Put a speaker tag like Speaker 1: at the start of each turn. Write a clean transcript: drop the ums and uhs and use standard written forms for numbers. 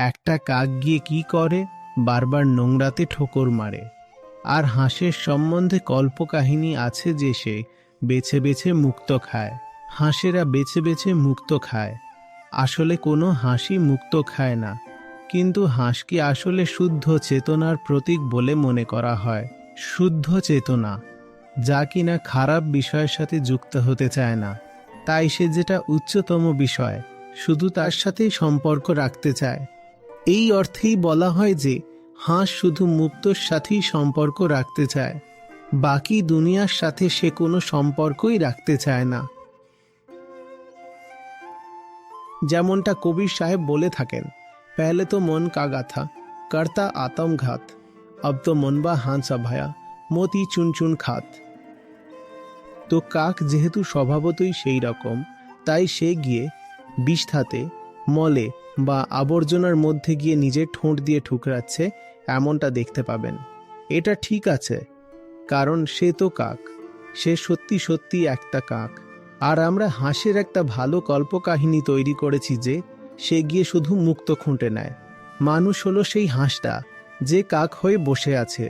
Speaker 1: একটা কাক গিয়ে কি করে, বারবার নোংরাতে ঠোকর মারে। আর হাঁসের সম্বন্ধে কল্পকাহিনী আছে যে সে বেছে বেছে মুক্তো খায়। হাঁসেরা বেছে বেছে মুক্তো খায়। আসলে কোনো হাঁসই মুক্তো খায় না, কিন্তু হাঁসকে আসলে শুদ্ধ চেতনার প্রতীক বলে মনে করা হয়। শুদ্ধ চেতনা, যা কিনা খারাপ বিষয়ের সাথে যুক্ত হতে চায় না। তাই সে যেটা উচ্চতম বিষয়, শুধু তার সাথেই সম্পর্ক রাখতে চায়। এই অর্থেই বলা হয় যে হাঁস শুধু মুক্তোর সাথেই সম্পর্ক রাখতে চায়, বাকি দুনিয়ার সাথে সে কোনো সম্পর্কই রাখতে চায় না। যেমনটা কবির সাহেব বলে থাকেন, পহলে তো মন কাগা থা, করতা আতমঘাত, अब तो मनबा हांसा भाया, মতি চুন চুন খাত। তো কাক যেহেতু স্বভাবতই সেই রকম, তাই সে গিয়ে বিষ্ঠাতে, মলে বা আবর্জনার মধ্যে গিয়ে নিজের ঠোঁট দিয়ে ঠুকরাচ্ছে, এমনটা দেখতে পাবেন। এটা ঠিক আছে, কারণ সে তো কাক, সে সত্যি সত্যি একটা কাক। আর আমরা হাঁসের একটা ভালো কল্পকাহিনী তৈরি করেছি যে সে গিয়ে শুধু মুক্তো খুঁটে নেয়। মানুষ হলো সেই হাঁসটা যে কাক হয়ে বসে আছে,